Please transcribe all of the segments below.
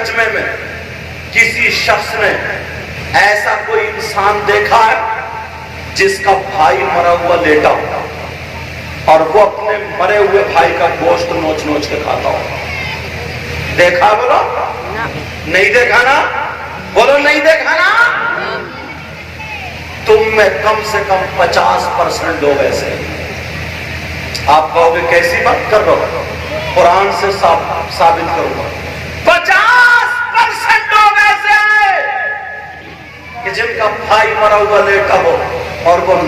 مجمع میں کسی شخص نے ایسا کوئی انسان دیکھا ہے جس کا بھائی مرا ہوا لیٹا ہو اور وہ اپنے مرے ہوئے بھائی کا گوشت نوچ نوچ کے کھاتا ہو؟ دیکھا بولو؟ نہیں دیکھا نا؟ بولو نہیں دیکھا نا؟ تم میں کم سے کم 50% لوگ ایسے ہیں۔ آپ کہو گے کیسی بات کر رہا ہو؟ قرآن سے ثابت کروں گا۔ 50% لوگ ایسے ہیں کہ جن کا بھائی مرا ہوا لیٹا ہو اور وہ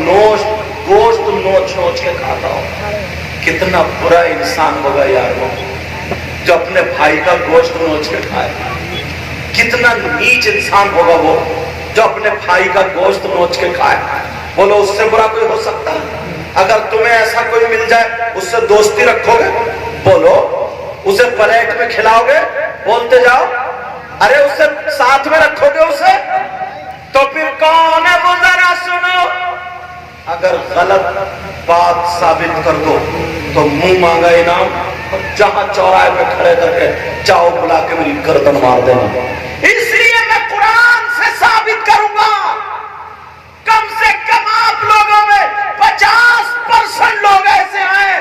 گوشت نوچ نوچ کے کھاتا ہو۔ کتنا برا انسان ہوگا یار وہ جو اپنے بھائی کا گوشت نوچ کے کھائے۔ کتنا نیچ انسان ہوگا وہ جو اپنے بھائی کا گوشت نوچ کے کھائے۔ بولو اس سے برا کوئی ہو سکتا ہے؟ اگر تمہیں ایسا کوئی مل جائے اس سے دوستی رکھو گے؟ بولو۔ اسے پلیٹ میں کھلاؤ گے؟ بولتے جاؤ۔ ارے اسے ساتھ میں رکھو گے اسے؟ تو پھر کون ہے وہ ذرا سنو۔ اگر غلط بات ثابت کر دو تو منہ مانگا انعام اور جہاں چوراہے پہ کھڑے کر کے چاؤ بلا کے میری گردن مار دینا۔ اس لیے میں قرآن سے ثابت کروں گا کم سے کم آپ لوگوں میں 50% لوگ ایسے ہیں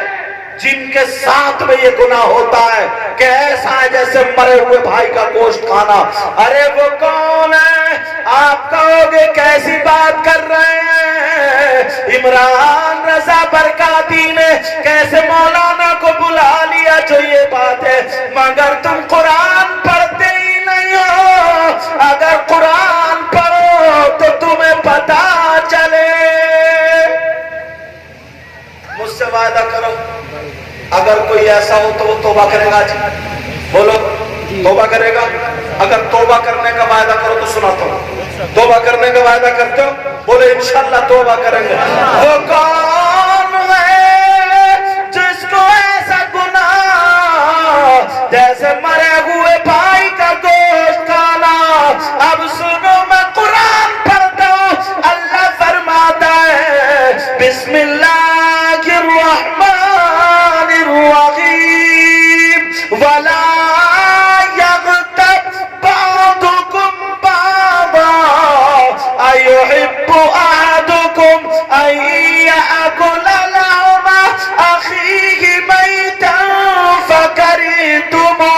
جن کے ساتھ میں یہ گناہ ہوتا ہے کہ ایسا ہے جیسے مرے ہوئے بھائی کا گوشت کھانا۔ ارے وہ کون ہے؟ آپ کہو گے کیسی بات کر رہے ہیں؟ عمران رضا برکاتی نے کیسے مولانا کو بلا لیا جو یہ بات ہے، مگر تم قرآن پڑھتے ہی نہیں ہو۔ اگر قرآن پڑھو تو تمہیں پتا چلے۔ مجھ سے وعدہ کرو اگر کوئی ایسا ہو تو وہ توبہ کرے گا۔ جی بولو توبہ کرے گا؟ اگر توبہ کرنے کا وعدہ کرو تو سناتا ہوں۔ توبہ کرنے کا وعدہ کرتے ہو؟ بولے انشاءاللہ توبہ کریں گے۔ وہ کون ہے جس کو ایسا گناہ جیسے مرے ہوئے بھائی کا گوشت کھانا؟ اب سنو میں قرآن پڑھتا ہوں۔ اللہ فرماتا ہے بسم اللہ الرحمن الرحیم ولا یغتب بعضکم بعضا ایحب احدکم ان یأکل لحم اخیہ میتا فکرہتموہ۔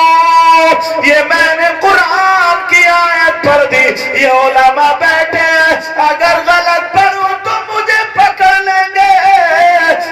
یہ میں نے قرآن کی آیت پڑھ دی، یہ علماء بیٹھے ہیں، اگر غلط پڑھوں تو مجھے پکڑ لیں گے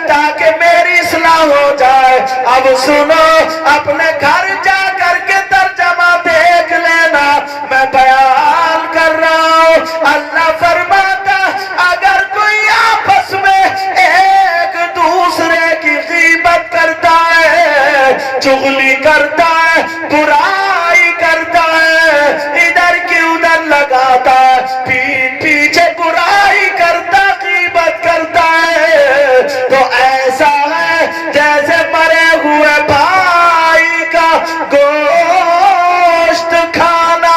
تاکہ میری اصلاح ہو جائے۔ اب سنو، اپنے گھر جا کر کے ترجمہ دیکھ لینا، میں بیان کر رہا ہوں۔ اللہ فرماتا اگر کوئی آپس میں ایک دوسرے کی غیبت کرتا ہے، چغلی کرتا ہے، برائی کرتا ہے، ادھر کی ادھر لگاتا ہے، پیٹ پیچھے برائی کرتا، غیبت کرتا ہے، تو ایسا ہے جیسے مرے ہوئے بھائی کا گوشت کھانا۔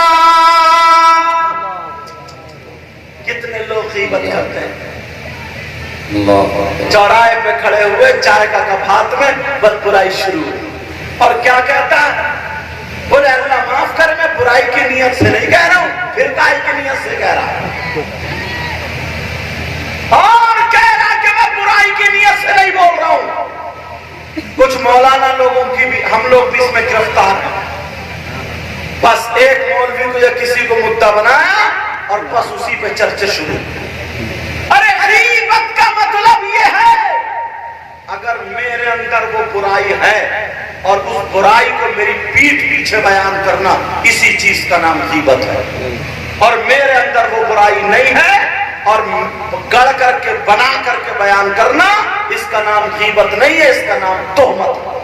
کتنے لوگ غیبت کرتے ہیں؟ چوراہے پہ کھڑے ہوئے چائے کا کپ ہاتھ میں، بس برائی شروع، اور کیا کہتا ہے؟ بولے اللہ معاف کر، میں برائی کی نیت سے نہیں کہہ رہا ہوں، پھر کائی کی نیت سے کہہ رہا ہوں، اور کہہ رہا کہ میں برائی کی نیت سے نہیں بول رہا ہوں۔ کچھ مولانا لوگوں کی بھی، ہم لوگ بھی اس میں گرفتار ہیں۔ بس ایک مولوی کو یا کسی کو مدعا بنایا اور بس اسی پہ چرچے شروع۔ ارے غیبت کا مطلب یہ ہے اگر میرے اندر وہ برائی ہے اور اس برائی کو میری پیٹھ پیچھے بیان کرنا، اسی چیز کا نام غیبت ہے۔ اور میرے اندر وہ برائی نہیں ہے اور گڑ کر کے بنا کر کے بیان کرنا، اس کا نام غیبت نہیں ہے، اس کا نام تہمت ہے۔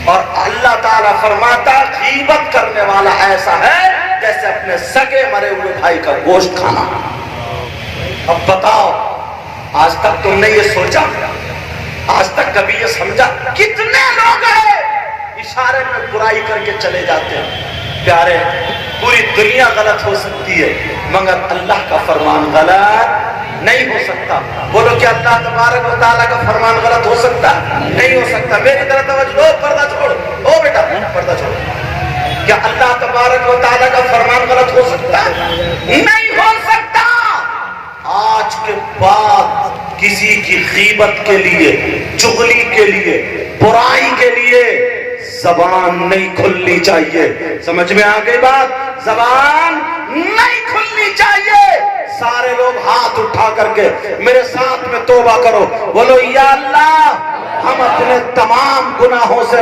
اور اللہ تعالیٰ فرماتا غیبت کرنے والا ایسا ہے جیسے اپنے سگے مرے ہوئے بھائی کا گوشت کھانا۔ اب بتاؤ، آج تک تم نے یہ سوچا؟ آج تک کبھی یہ سمجھا؟ کتنے لوگ ہیں اشارے میں برائی کر کے چلے جاتے ہیں۔ پیارے، پوری دنیا غلط ہو سکتی ہے مگر اللہ کا فرمان غلط نہیں ہو سکتا۔ بولو کیا اللہ تبارک و تعالیٰ کا فرمان غلط ہو سکتا؟ نہیں ہو سکتا۔ میری طرح توجہ، پردہ چھوڑ، او بیٹا پردہ چھوڑ۔ کیا نہیں ہو سکتا۔ آج کے بعد کسی کی غیبت کے لیے، چغلی کے لیے، برائی کے لیے زبان نہیں کھلنی چاہیے۔ سمجھ میں آ گئی بات؟ زبان نہیں کھلنی چاہیے۔ سارے لوگ ہاتھ اٹھا کر کے میرے ساتھ میں توبہ کرو، بولو یا اللہ ہم اپنے تمام گناہوں سے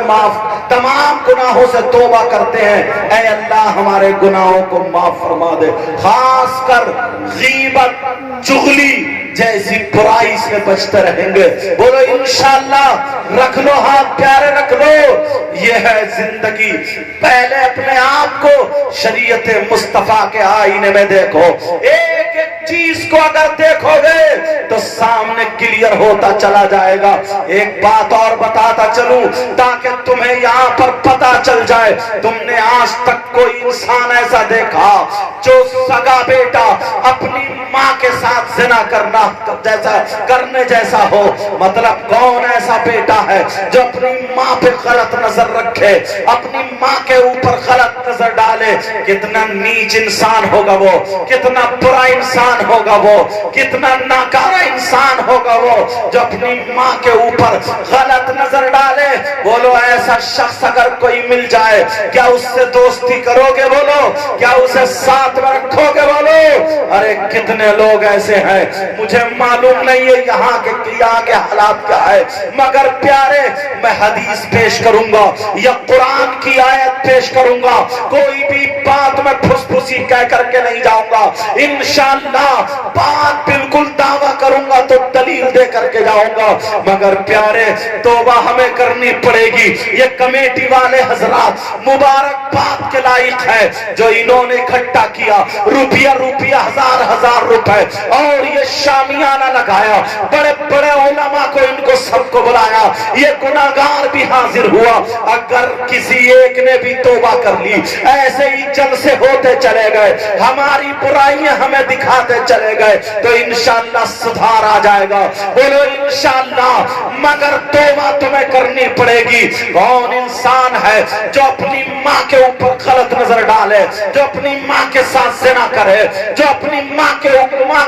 تمام گناہوں سے توبہ کرتے ہیں، اے اللہ ہمارے گناہوں کو معاف فرما دے، خاص کر غیبت، چغلی جیسی برائی سے بچتے رہیں گے۔ بولو انشاءاللہ۔ رکھ لو ہاتھ پیارے، رکھ لو، یہ ہے زندگی۔ پہلے اپنے آپ کو شریعت مصطفیٰ کے آئینے میں دیکھو، ایک ایک چیز کو اگر دیکھو گے تو سامنے کلیئر ہوتا چلا جائے گا۔ ایک بات اور بتاتا چلوں تاکہ تمہیں یہاں پر پتا چل جائے، تم نے آج تک کوئی انسان ایسا دیکھا جو سگا بیٹا اپنی ماں کے ساتھ زنا کرنے جیسا ہو؟ مطلب کون ایسا بیٹا ہے جو اپنی ماں پہ غلط نظر رکھے، اپنی ماں کے اوپر غلط نظر ڈالے؟ کتنا نیچ انسان ہوگا وہ، کتنا برا انسان ہوگا وہ، کتنا ناکارہ انسان ہوگا وہ جو اپنی ماں کے اوپر غلط نظر ڈالے۔ بولو ایسا شخص اگر کوئی مل جائے کیا اس سے دوستی کرو گے؟ بولو کیا اسے ساتھ میں رکھو گے؟ بولو۔ ارے کتنے لوگ ایسے ہیں، مجھے معلوم نہیں ہے یہاں کے حالات کیا ہے، مگر پیارے میں حدیث پیش کروں گا یا قرآن کی آیت پیش کروں گا، کوئی بھی بات میں پھس پھسی کہہ کر کے نہیں جاؤں گا، انشاءاللہ بات بالکل دعویٰ کروں گا تو دلیل دے کر کے جاؤں گا۔ مگر پیارے توبہ ہمیں کرنی پڑے گی۔ یہ کمیٹی والے حضرات مبارکباد کے لائق ہے جو انہوں نے اکٹھا کیا، روپیہ ہزار روپے، اور یہ شامیانہ لگایا، بڑے بڑے علماء کو ان کو سب کو بلایا، یہ گناہگار بھی حاضر ہوا۔ اگر کسی ایک نے بھی توبہ کر لی، ایسے ہی جلسے ہوتے چلے گئے، ہماری برائیاں ہمیں دکھاتے چلے گئے تو انشاءاللہ سدھار آ جائے گا۔ بولو انشاءاللہ۔ مگر توبہ تمہیں کرنی پڑے گی۔ کون انسان ہے جو اپنی ماں کے اوپر غلط نظر ڈالے، جو اپنی ماں کے ساتھ زنا کرے، جو اپنی ماں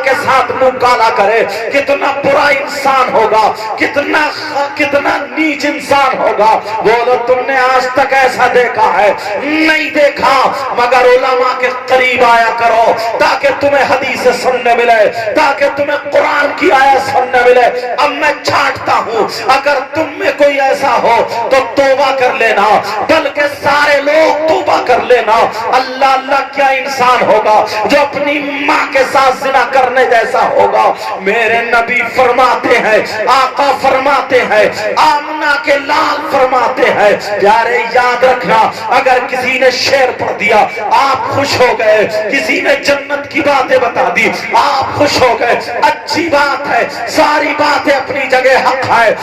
کے ساتھ منہ کالا کرے؟ کتنا برا انسان ہوگا، کتنا نیچ انسان ہوگا۔ بولو تم نے آج تک ایسا دیکھا ہے؟ نہیں دیکھا، مگر علماء کے قریب آیا کرو تاکہ تمہیں حدیث سننے ملے، تاکہ تمہیں قرآن کی آیت سننے ملے۔ اب میں چھانٹتا ہوں، اگر تم میں کوئی ایسا ہو تو توبہ کر لینا، بلکہ سارے لوگ توبہ کر لینا۔ اللہ اللہ کیا انسان ہوگا جو اپنی ماں کے ساتھ زنا کرنے جیسا ہوگا؟ میرے نبی فرماتے ہیں، آقا فرماتے ہیں، آمنہ کے لال فرماتے ہیں، پیارے یاد رکھنا اگر کسی نے شعر پڑھ دیا آپ خوش ہو گئے، کسی نے جنت کی باتیں بتا دی آپ خوش ہو گئے، اچھی بات ہے، ساری باتیں اپنی جگہ حق ہے،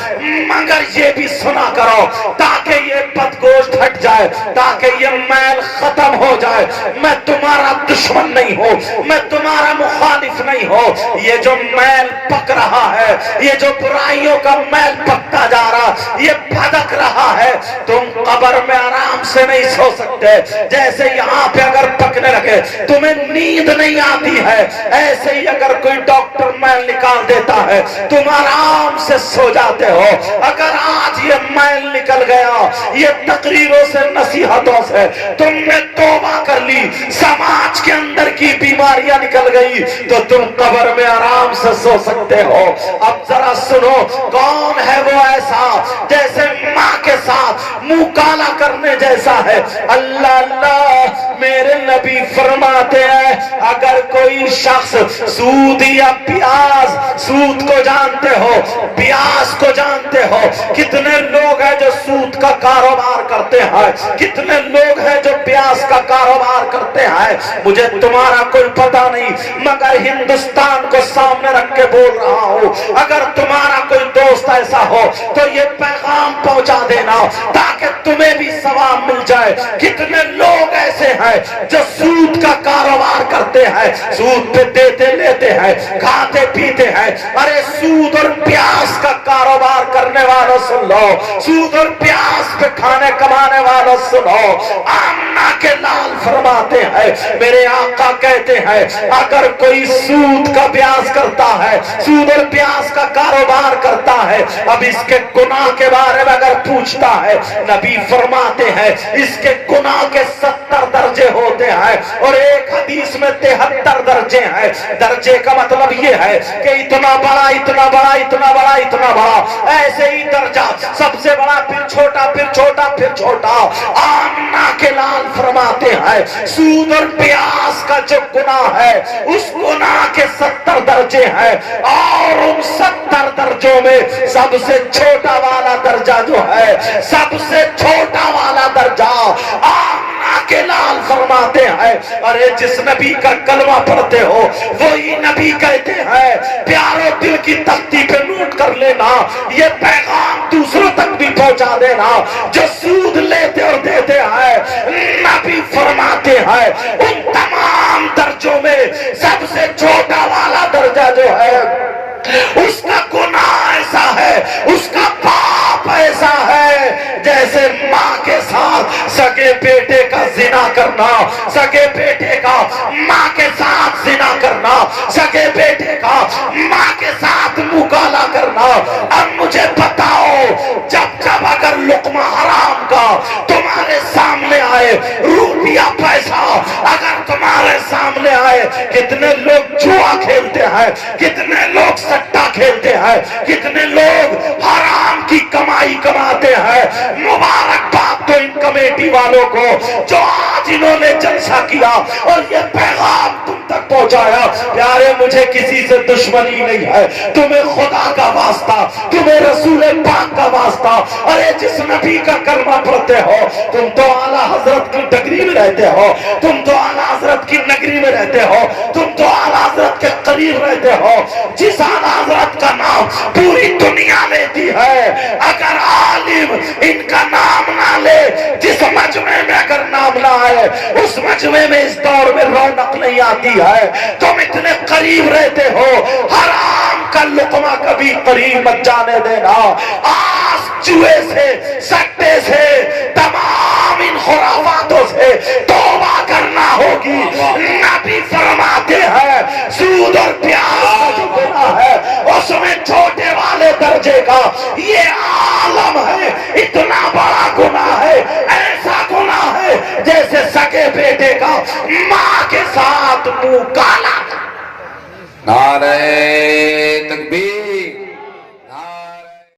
مگر یہ بھی سنا کرو تاکہ یہ بدگوشت ہٹ جائے، تاکہ یہ میل ختم ہو جائے۔ میں تمہارا دشمن نہیں ہوں، میں تمہارا مخالف نہیں ہوں، یہ جو میل پک رہا ہے، یہ جو برائیوں کا میل پکتا جا رہا، یہ بھدک رہا ہے، تم قبر میں آرام سے نہیں سو سکتے۔ جیسے یہاں پہ اگر پکنے لگے تمہیں نیند نہیں آتی ہے، ایسے ہی اگر کوئی ڈاکٹر میل نکال دیتا ہے تم آرام سے سو جاتے ہو۔ اگر آج یہ میل نکل گیا، یہ تقریروں سے، نصیحتوں سے تم نے توبہ کر لی، سماج کے اندر کی بیماریاں نکل گئی تو تم قبر میں آرام سے سو سکتے ہو۔ اب ذرا سنو، کون ہے وہ ایسا جیسے ماں کے ساتھ منہ کالا کرنے جیسا ہے؟ اللہ اللہ، میرے نبی فرماتے ہیں اگر کوئی شخص سود یا پیاز، سود کو جانتے ہو، پیاز کو جانتے ہو، کتنے لوگ ہیں جو سود کا کاروبار کرتے ہیں، کتنے لوگ ہیں جو پیاز کا کاروبار کرتے ہیں، مجھے تمہارا کوئی پتہ نہیں، مگر ہندوستان کو سامنے رکھ کے بول رہا ہوں، اگر تمہارا کوئی دوست ایسا ہو تو یہ پیغام پہنچا دینا تاکہ تاکہ تمہیں بھی ثواب مل جائے۔ کتنے لوگ ایسے ہیں جو سود کا کاروبار کرتے ہیں، سود پہ دیتے لیتے ہیں، کھاتے پیتے ہیں۔ ارے سود اور پیاس کا کاروبار کرنے والوں سن لو، سود اور پیاس پہ کھانے کمانے والوں سنو، آمنہ کے لال فرماتے ہیں، میرے آقا کہتے ہیں اگر کوئی سود کا پیاس کرتا ہے، سود اور پیاس کا کاروبار کرتا ہے، اب اس کے گناہ کے بارے میں اگر پوچھتا ہے، نبی فرماتے ہیں اس کے گناہ کے 70 درجے ہوتے ہیں اور ایک حدیث میں 73 درجے ہیں۔ درجے کا مطلب یہ ہے کہ اتنا بڑا اتنا بڑا اتنا بڑا اتنا بڑا، ایسے ہی درجہ سب سے بڑا پھر چھوٹا پھر چھوٹا پھر چھوٹا۔ آمنہ کے لال فرماتے ہیں سود اور پیاس کا جو گناہ ہے اس گناہ کے 70 درجے ہیں، اور ان 70 درجوں میں سب سے چھوٹا والا درجہ جو ہے، سب سے چھوٹا والا درجہ آمنہ کے لال فرماتے ہیں، ارے جس نبی کا کلمہ پڑھتے ہو وہی نبی کہتے ہیں پیارو دل کی تختی پہ نوٹ کر لینا، یہ پیغام دوسروں تک بھی پہنچا دینا جو سود لیتے اور دیتے ہیں۔ نبی فرماتے ہیں ان تمام درجوں میں سب سے چھوٹا والا درجہ جو ہے اس کا گناہ ایسا ہے، اس کا پاپ ایسا ہے جیسے ماں کے ساتھ سگے بیٹے کا زنا کرنا، سگے بیٹے کا ماں کے ساتھ زنا کرنا، سگے بیٹے کا ماں کے ساتھ مکالا کرنا۔ اب مجھے بتاؤ جب اگر لقمہ حرام کا تمہارے سامنے آئے، روپیہ پیسہ اگر تمہارے سامنے آئے، کتنے لوگ جوا کھیلتے ہیں، کتنے لوگ سٹا کھیلتے ہیں، کتنے لوگ حرام کی کمائی کماتے ہیں۔ مبارکباد تو ان کمیٹی والوں کو جو آج انہوں نے جلسہ کیا اور یہ پیغام تم تک پہنچایا۔ پیارے مجھے کسی سے دشمنی نہیں ہے، تمہیں خدا کا واسطہ، تمہیں رسول پاک کا واسطہ، ارے جس نبی کا کلمہ پڑھتے ہو، تم تو اعلیٰ حضرت کی ڈگری میں رہتے ہو، تم تو اعلیٰ حضرت کی نگری میں رہتے ہو، تم تو اعلیٰ حضرت کے قریب رہتے ہو، جس اعلیٰ حضرت کا نام پوری دنیا لیتی ہے، اگر عالم ان کا نام نہ لے، جس مجمع میں اگر نام نہ آئے، اس مجمع میں اس دور میں رونق نہیں آتی ہے۔ تم اتنے قریب رہتے ہو، حرام کا لقمہ کبھی قریب مت جانے دینا۔ آج جوئے سے، سٹے سے، تمام ان خرافاتوں سے توبہ کرنا ہوگی۔ نبی فرماتے ہیں سود اور پیاس کا جو گناہ ہے اس میں چھوٹے والے درجے کا یہ عالم ہے، اتنا بڑا گناہ ہے، ایسا گناہ ہے جیسے سگے بیٹے کا ماں کے ساتھ منہ کالا۔ نعرہ تکبیر۔